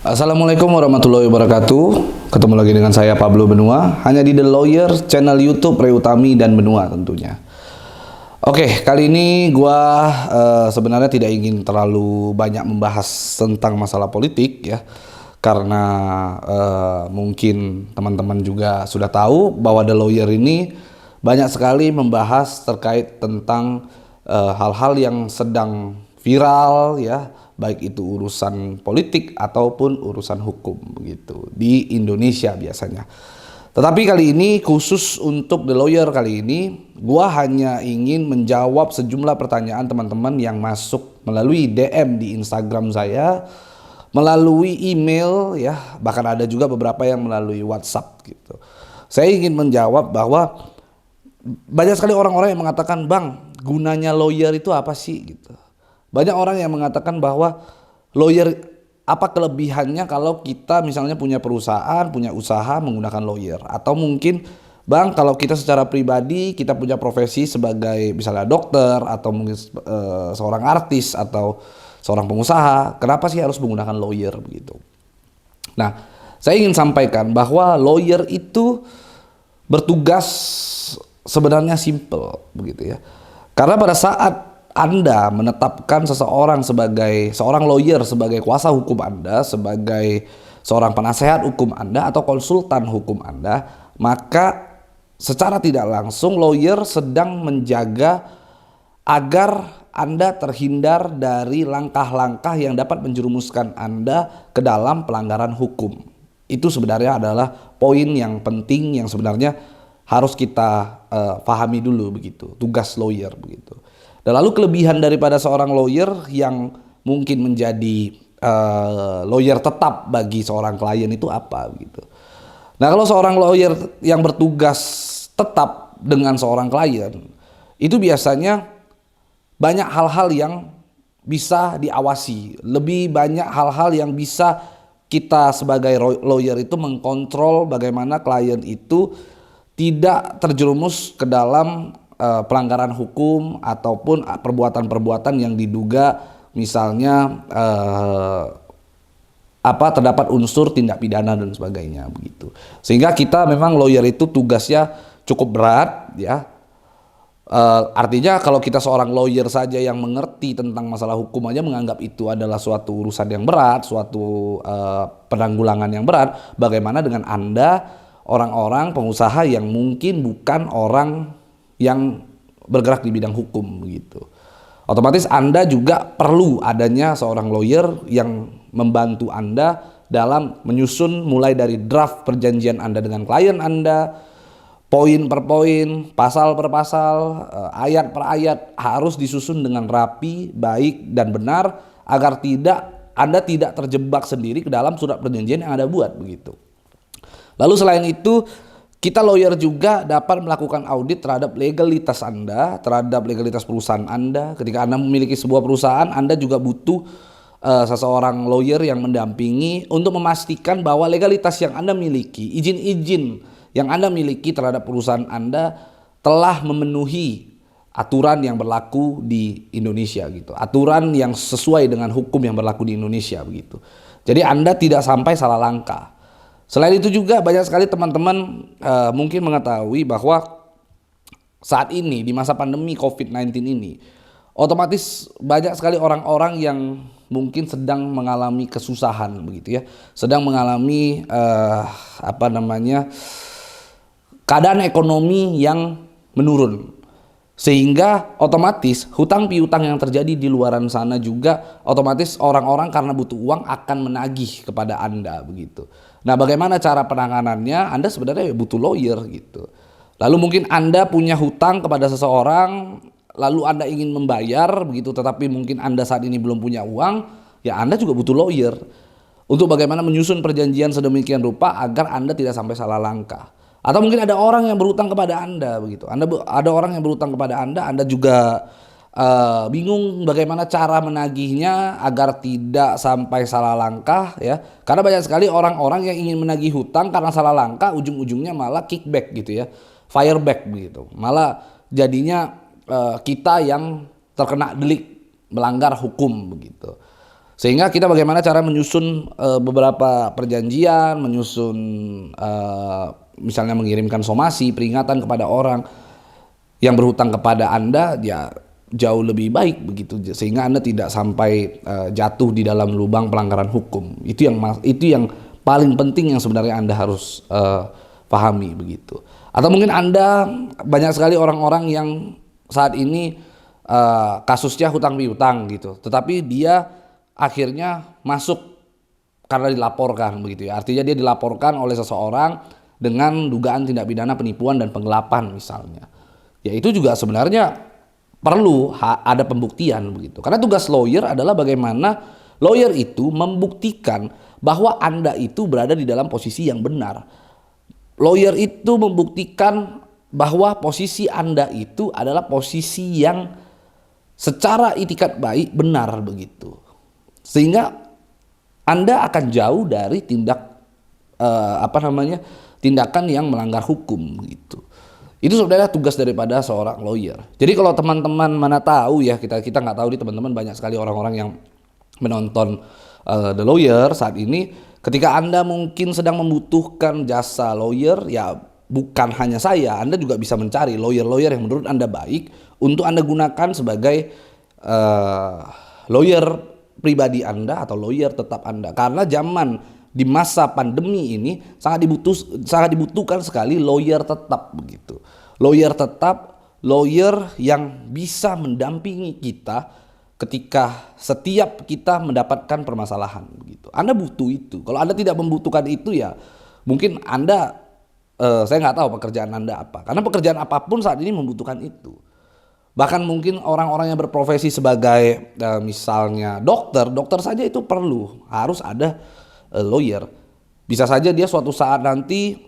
Assalamualaikum warahmatullahi wabarakatuh. Ketemu lagi dengan saya Pablo Benua, hanya di The Lawyer, channel YouTube Reutami dan Benua tentunya. Oke, kali ini gua sebenarnya tidak ingin terlalu banyak membahas tentang masalah politik ya. Karena mungkin teman-teman juga sudah tahu bahwa The Lawyer ini banyak sekali membahas terkait tentang hal-hal yang sedang viral ya, baik itu urusan politik ataupun urusan hukum begitu di Indonesia biasanya. Tetapi kali ini khusus untuk The Lawyer kali ini, gua hanya ingin menjawab sejumlah pertanyaan teman-teman yang masuk melalui DM di Instagram saya, melalui email ya, bahkan ada juga beberapa yang melalui WhatsApp gitu. Saya ingin menjawab bahwa banyak sekali orang-orang yang mengatakan, "Bang, gunanya lawyer itu apa sih?" gitu. Banyak orang yang mengatakan bahwa lawyer, apa kelebihannya kalau kita misalnya punya perusahaan, punya usaha menggunakan lawyer. Atau mungkin, "Bang, kalau kita secara pribadi kita punya profesi sebagai misalnya dokter atau mungkin seorang artis atau seorang pengusaha, kenapa sih harus menggunakan lawyer?" begitu. Nah, saya ingin sampaikan bahwa lawyer itu bertugas sebenarnya simple begitu ya. Karena pada saat Anda menetapkan seseorang sebagai seorang lawyer, sebagai kuasa hukum Anda, sebagai seorang penasehat hukum Anda atau konsultan hukum Anda, maka secara tidak langsung lawyer sedang menjaga agar Anda terhindar dari langkah-langkah yang dapat menjerumuskan Anda ke dalam pelanggaran hukum. Itu sebenarnya adalah poin yang penting yang sebenarnya harus kita pahami dulu begitu, tugas lawyer begitu. Dan lalu kelebihan daripada seorang lawyer yang mungkin menjadi lawyer tetap bagi seorang klien itu apa gitu. Nah, kalau seorang lawyer yang bertugas tetap dengan seorang klien, itu biasanya banyak hal-hal yang bisa diawasi, lebih banyak hal-hal yang bisa kita sebagai lawyer itu mengkontrol bagaimana klien itu tidak terjerumus ke dalam pelanggaran hukum ataupun perbuatan-perbuatan yang diduga misalnya terdapat unsur tindak pidana dan sebagainya begitu. Sehingga kita memang lawyer itu tugasnya cukup berat ya. Artinya kalau kita seorang lawyer saja yang mengerti tentang masalah hukum aja menganggap itu adalah suatu urusan yang berat, suatu penanggulangan yang berat, bagaimana dengan Anda orang-orang pengusaha yang mungkin bukan orang yang bergerak di bidang hukum begitu. Otomatis Anda juga perlu adanya seorang lawyer yang membantu Anda dalam menyusun mulai dari draft perjanjian Anda dengan klien Anda, poin per poin, pasal per pasal, ayat per ayat harus disusun dengan rapi, baik dan benar agar Anda tidak terjebak sendiri ke dalam surat perjanjian yang Anda buat begitu. Lalu selain itu, kita lawyer juga dapat melakukan audit terhadap legalitas Anda, terhadap legalitas perusahaan Anda. Ketika Anda memiliki sebuah perusahaan, Anda juga butuh seseorang lawyer yang mendampingi untuk memastikan bahwa legalitas yang Anda miliki, izin-izin yang Anda miliki terhadap perusahaan Anda telah memenuhi aturan yang berlaku di Indonesia gitu. Aturan yang sesuai dengan hukum yang berlaku di Indonesia begitu. Jadi Anda tidak sampai salah langkah. Selain itu juga banyak sekali teman-teman mungkin mengetahui bahwa saat ini di masa pandemi COVID-19 ini otomatis banyak sekali orang-orang yang mungkin sedang mengalami kesusahan begitu ya, sedang mengalami keadaan ekonomi yang menurun. Sehingga otomatis hutang piutang yang terjadi di luaran sana juga otomatis orang-orang karena butuh uang akan menagih kepada Anda begitu. Nah, bagaimana cara penanganannya? Anda sebenarnya butuh lawyer gitu. Lalu mungkin Anda punya hutang kepada seseorang, lalu Anda ingin membayar begitu, tetapi mungkin Anda saat ini belum punya uang, ya Anda juga butuh lawyer untuk bagaimana menyusun perjanjian sedemikian rupa agar Anda tidak sampai salah langkah. Atau mungkin ada orang yang berutang kepada Anda begitu. Ada orang yang berutang kepada Anda juga bingung bagaimana cara menagihnya agar tidak sampai salah langkah ya. Karena banyak sekali orang-orang yang ingin menagih hutang karena salah langkah, ujung-ujungnya malah kickback gitu ya. Fireback begitu. Malah jadinya kita yang terkena delik melanggar hukum begitu. Sehingga kita bagaimana cara menyusun beberapa perjanjian, menyusun misalnya mengirimkan somasi, peringatan kepada orang yang berhutang kepada Anda, ya jauh lebih baik begitu, sehingga Anda tidak sampai jatuh di dalam lubang pelanggaran hukum. Itu yang paling penting yang sebenarnya Anda harus pahami begitu. Atau mungkin Anda banyak sekali orang-orang yang saat ini kasusnya hutang piutang gitu, tetapi dia akhirnya masuk karena dilaporkan begitu ya. Artinya dia dilaporkan oleh seseorang dengan dugaan tindak pidana penipuan dan penggelapan misalnya. Ya itu juga sebenarnya perlu ada pembuktian begitu. Karena tugas lawyer adalah bagaimana lawyer itu membuktikan bahwa Anda itu berada di dalam posisi yang benar. Lawyer itu membuktikan bahwa posisi Anda itu adalah posisi yang secara itikat baik benar begitu. Sehingga Anda akan jauh dari tindakan yang melanggar hukum gitu. Itu sebenarnya tugas daripada seorang lawyer. Jadi kalau teman-teman mana tahu ya, kita nggak tahu nih teman-teman, banyak sekali orang-orang yang menonton The Lawyer saat ini. Ketika Anda mungkin sedang membutuhkan jasa lawyer, ya bukan hanya saya, Anda juga bisa mencari lawyer-lawyer yang menurut Anda baik untuk Anda gunakan sebagai lawyer pribadi Anda atau lawyer tetap Anda. Karena di masa pandemi ini sangat dibutuhkan sekali lawyer tetap begitu. Lawyer tetap, lawyer yang bisa mendampingi kita ketika setiap kita mendapatkan permasalahan begitu. Anda butuh itu. Kalau Anda tidak membutuhkan itu, ya mungkin Anda saya nggak tahu pekerjaan Anda apa. Karena pekerjaan apapun saat ini membutuhkan itu. Bahkan mungkin orang-orang yang berprofesi sebagai misalnya dokter saja itu harus ada lawyer. Bisa saja dia suatu saat nanti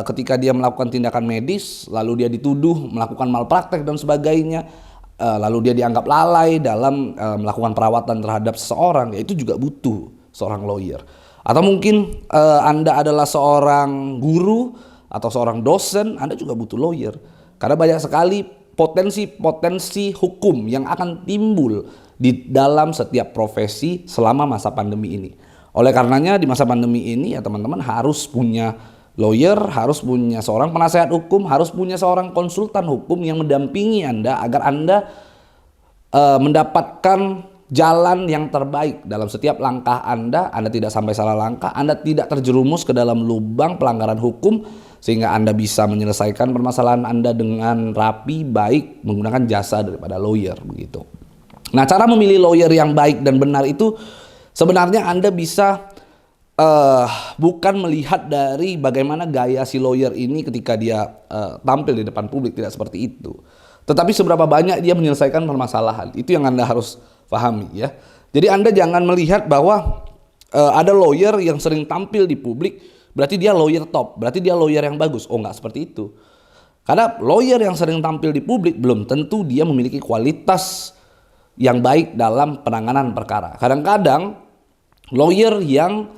ketika dia melakukan tindakan medis, lalu dia dituduh melakukan malpraktek dan sebagainya, lalu dia dianggap lalai dalam melakukan perawatan terhadap seseorang, ya itu juga butuh seorang lawyer. Atau mungkin Anda adalah seorang guru atau seorang dosen, Anda juga butuh lawyer. Karena banyak sekali potensi hukum yang akan timbul di dalam setiap profesi selama masa pandemi ini. Oleh karenanya di masa pandemi ini ya teman-teman harus punya lawyer, harus punya seorang penasehat hukum, harus punya seorang konsultan hukum yang mendampingi Anda agar Anda mendapatkan jalan yang terbaik dalam setiap langkah Anda tidak sampai salah langkah, Anda tidak terjerumus ke dalam lubang pelanggaran hukum, sehingga Anda bisa menyelesaikan permasalahan Anda dengan rapi, baik, menggunakan jasa daripada lawyer begitu. Nah, cara memilih lawyer yang baik dan benar itu sebenarnya Anda bisa bukan melihat dari bagaimana gaya si lawyer ini ketika dia tampil di depan publik, tidak seperti itu. Tetapi seberapa banyak dia menyelesaikan permasalahan, itu yang Anda harus pahami ya. Jadi Anda jangan melihat bahwa ada lawyer yang sering tampil di publik, berarti dia lawyer top, berarti dia lawyer yang bagus. Oh, enggak seperti itu. Karena lawyer yang sering tampil di publik belum tentu dia memiliki kualitas yang baik dalam penanganan perkara. Kadang-kadang lawyer yang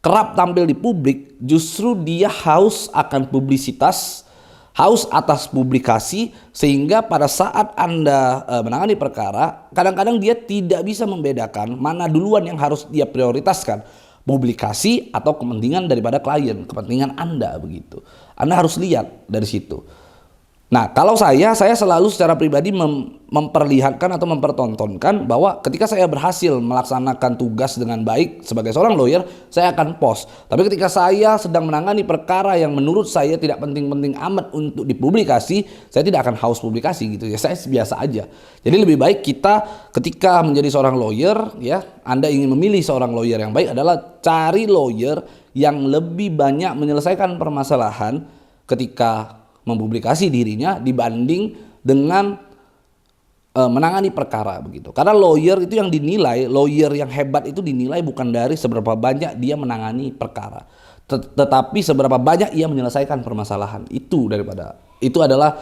kerap tampil di publik justru dia haus akan publisitas, haus atas publikasi, sehingga pada saat Anda menangani perkara, kadang-kadang dia tidak bisa membedakan mana duluan yang harus dia prioritaskan, publikasi atau kepentingan daripada klien, kepentingan Anda begitu. Anda harus lihat dari situ. Nah, kalau saya selalu secara pribadi memperlihatkan atau mempertontonkan bahwa ketika saya berhasil melaksanakan tugas dengan baik sebagai seorang lawyer, saya akan post. Tapi ketika saya sedang menangani perkara yang menurut saya tidak penting-penting amat untuk dipublikasi, saya tidak akan haus publikasi gitu ya. Saya biasa aja. Jadi lebih baik kita ketika menjadi seorang lawyer ya, Anda ingin memilih seorang lawyer yang baik adalah cari lawyer yang lebih banyak menyelesaikan permasalahan ketika mempublikasi dirinya dibanding dengan menangani perkara begitu. Karena lawyer itu yang dinilai, lawyer yang hebat itu dinilai bukan dari seberapa banyak dia menangani perkara, tetapi seberapa banyak ia menyelesaikan permasalahan. Itu adalah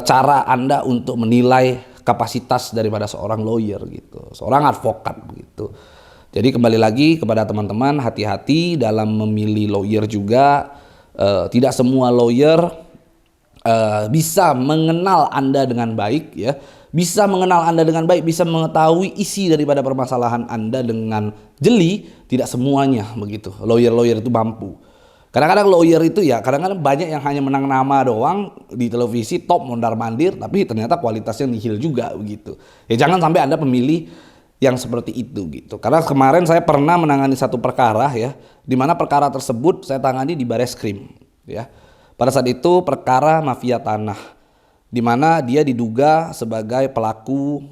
cara Anda untuk menilai kapasitas daripada seorang lawyer gitu, seorang advokat begitu. Jadi kembali lagi kepada teman-teman, hati-hati dalam memilih lawyer juga. Tidak semua lawyer bisa mengenal Anda dengan baik ya, bisa mengenal Anda dengan baik, bisa mengetahui isi daripada permasalahan Anda dengan jeli. Tidak semuanya begitu. Lawyer-lawyer itu mampu. Kadang-kadang lawyer itu ya, kadang-kadang banyak yang hanya menang nama doang di televisi, top mondar-mandir, tapi ternyata kualitasnya nihil juga begitu. Ya jangan sampai Anda pemilih yang seperti itu gitu. Karena kemarin saya pernah menangani satu perkara ya, di mana perkara tersebut saya tangani di Bareskrim ya. Pada saat itu perkara mafia tanah, di mana dia diduga sebagai pelaku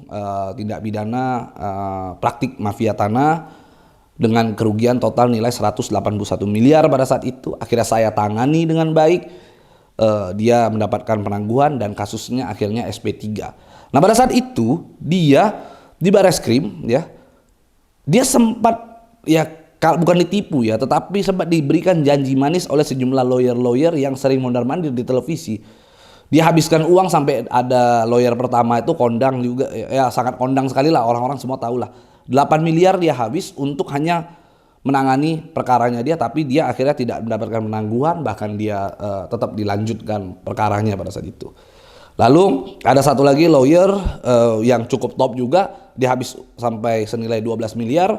tindak pidana praktik mafia tanah dengan kerugian total nilai 181 miliar pada saat itu. Akhirnya saya tangani dengan baik, dia mendapatkan penangguhan dan kasusnya akhirnya SP3. Nah pada saat itu dia di Bareskrim ya, dia sempat ya bukan ditipu ya, tetapi sempat diberikan janji manis oleh sejumlah lawyer-lawyer yang sering mondar-mandir di televisi. Dia habiskan uang sampai ada lawyer pertama itu kondang juga ya, sangat kondang sekali lah, orang-orang semua tahu lah. 8 miliar dia habis untuk hanya menangani perkaranya dia, tapi dia akhirnya tidak mendapatkan penangguhan, bahkan dia tetap dilanjutkan perkaranya pada saat itu. Lalu ada satu lagi lawyer yang cukup top juga, dia habis sampai senilai 12 miliar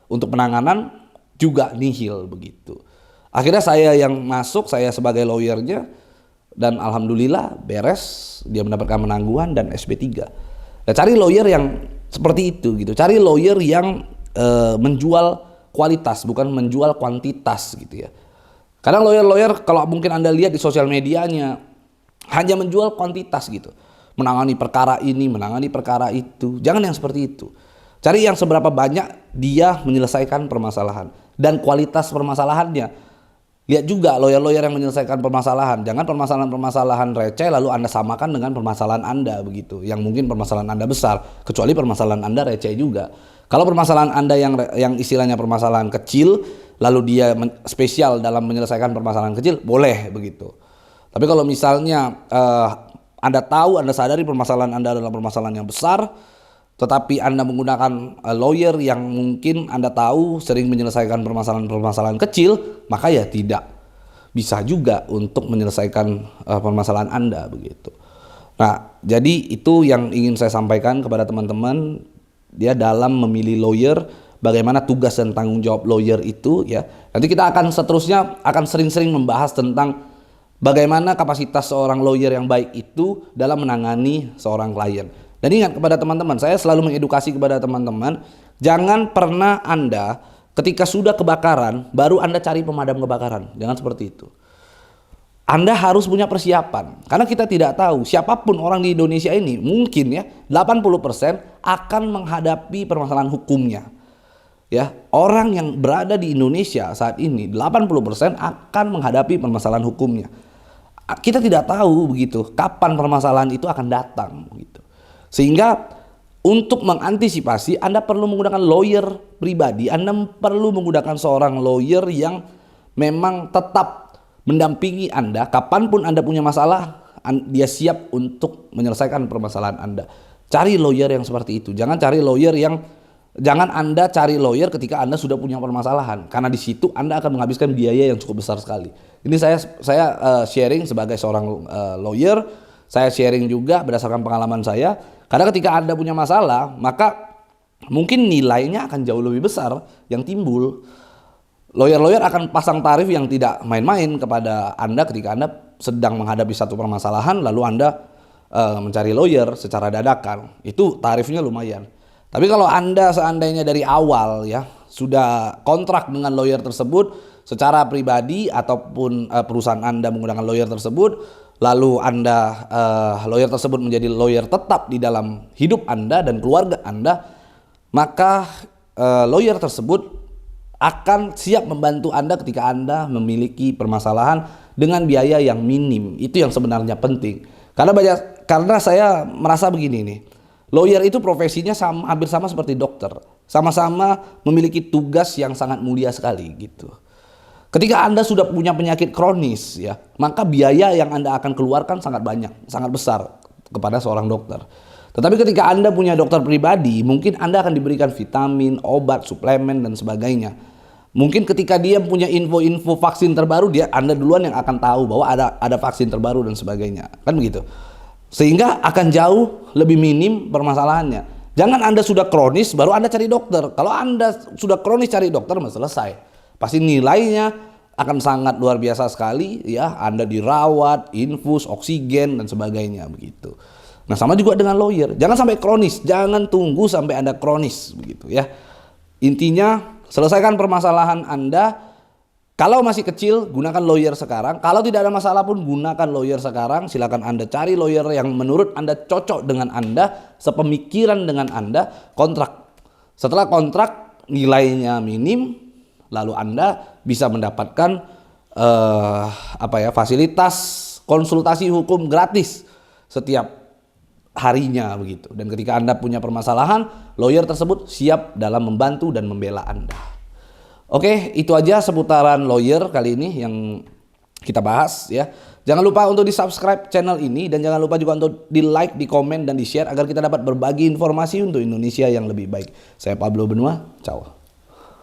untuk penanganan, juga nihil begitu. Akhirnya saya yang masuk, saya sebagai lawyernya, dan alhamdulillah beres, dia mendapatkan penangguhan dan SP3. Nah, cari lawyer yang seperti itu gitu. Cari lawyer yang menjual kualitas, bukan menjual kuantitas gitu ya. Kadang lawyer-lawyer kalau mungkin Anda lihat di sosial medianya hanya menjual kuantitas gitu. Menangani perkara ini, menangani perkara itu. Jangan yang seperti itu. Cari yang seberapa banyak dia menyelesaikan permasalahan dan kualitas permasalahannya. Lihat juga lawyer-lawyer yang menyelesaikan permasalahan. Jangan permasalahan-permasalahan receh lalu Anda samakan dengan permasalahan Anda begitu. Yang mungkin permasalahan Anda besar, kecuali permasalahan Anda receh juga. Kalau permasalahan Anda yang istilahnya permasalahan kecil, lalu dia spesial dalam menyelesaikan permasalahan kecil, boleh begitu. Tapi kalau misalnya Anda tahu, Anda sadari permasalahan Anda adalah permasalahan yang besar, tetapi Anda menggunakan lawyer yang mungkin Anda tahu sering menyelesaikan permasalahan-permasalahan kecil, maka ya tidak bisa juga untuk menyelesaikan permasalahan Anda begitu. Nah, jadi itu yang ingin saya sampaikan kepada teman-teman dia dalam memilih lawyer, bagaimana tugas dan tanggung jawab lawyer itu ya. Nanti kita akan seterusnya akan sering-sering membahas tentang bagaimana kapasitas seorang lawyer yang baik itu dalam menangani seorang klien. Dan ingat kepada teman-teman, saya selalu mengedukasi kepada teman-teman, jangan pernah Anda ketika sudah kebakaran, baru Anda cari pemadam kebakaran. Jangan seperti itu. Anda harus punya persiapan. Karena kita tidak tahu, siapapun orang di Indonesia ini, mungkin ya 80% akan menghadapi permasalahan hukumnya. Ya, orang yang berada di Indonesia saat ini, 80% akan menghadapi permasalahan hukumnya. Kita tidak tahu begitu, kapan permasalahan itu akan datang gitu. Sehingga untuk mengantisipasi Anda perlu menggunakan lawyer pribadi. Anda perlu menggunakan seorang lawyer yang memang tetap mendampingi Anda. Kapanpun Anda punya masalah, dia siap untuk menyelesaikan permasalahan Anda. Cari lawyer yang seperti itu. Jangan Anda cari lawyer ketika Anda sudah punya permasalahan. Karena di situ Anda akan menghabiskan biaya yang cukup besar sekali. Ini saya sharing sebagai seorang lawyer. Saya sharing juga berdasarkan pengalaman saya. Karena ketika Anda punya masalah, maka mungkin nilainya akan jauh lebih besar yang timbul. Lawyer-lawyer akan pasang tarif yang tidak main-main kepada Anda ketika Anda sedang menghadapi satu permasalahan, lalu Anda mencari lawyer secara dadakan. Itu tarifnya lumayan. Tapi kalau Anda seandainya dari awal ya sudah kontrak dengan lawyer tersebut secara pribadi ataupun perusahaan Anda menggunakan lawyer tersebut, lalu lawyer tersebut menjadi lawyer tetap di dalam hidup Anda dan keluarga Anda, maka lawyer tersebut akan siap membantu Anda ketika Anda memiliki permasalahan dengan biaya yang minim. Itu yang sebenarnya penting. Karena saya merasa begini nih, lawyer itu profesinya hampir sama seperti dokter, sama-sama memiliki tugas yang sangat mulia sekali gitu. Ketika Anda sudah punya penyakit kronis ya, maka biaya yang Anda akan keluarkan sangat banyak, sangat besar kepada seorang dokter. Tetapi ketika Anda punya dokter pribadi, mungkin Anda akan diberikan vitamin, obat, suplemen dan sebagainya. Mungkin ketika dia punya info-info vaksin terbaru, Anda duluan yang akan tahu bahwa ada vaksin terbaru dan sebagainya. Kan begitu. Sehingga akan jauh lebih minim permasalahannya. Jangan Anda sudah kronis baru Anda cari dokter. Kalau Anda sudah kronis cari dokter, selesai. Pasti nilainya akan sangat luar biasa sekali ya. Anda dirawat, infus, oksigen dan sebagainya begitu. Nah, sama juga dengan lawyer. Jangan sampai kronis, jangan tunggu sampai Anda kronis begitu ya. Intinya selesaikan permasalahan Anda. Kalau masih kecil, gunakan lawyer sekarang. Kalau tidak ada masalah pun, gunakan lawyer sekarang. Silakan Anda cari lawyer yang menurut Anda cocok dengan Anda, sepemikiran dengan Anda, kontrak. Setelah kontrak, nilainya minim, lalu Anda bisa mendapatkan fasilitas konsultasi hukum gratis setiap harinya begitu. Dan ketika Anda punya permasalahan, lawyer tersebut siap dalam membantu dan membela Anda. Oke, itu aja seputaran lawyer kali ini yang kita bahas ya. Jangan lupa untuk di-subscribe channel ini dan jangan lupa juga untuk di-like, di-komen dan di-share agar kita dapat berbagi informasi untuk Indonesia yang lebih baik. Saya Pablo Benua, ciao.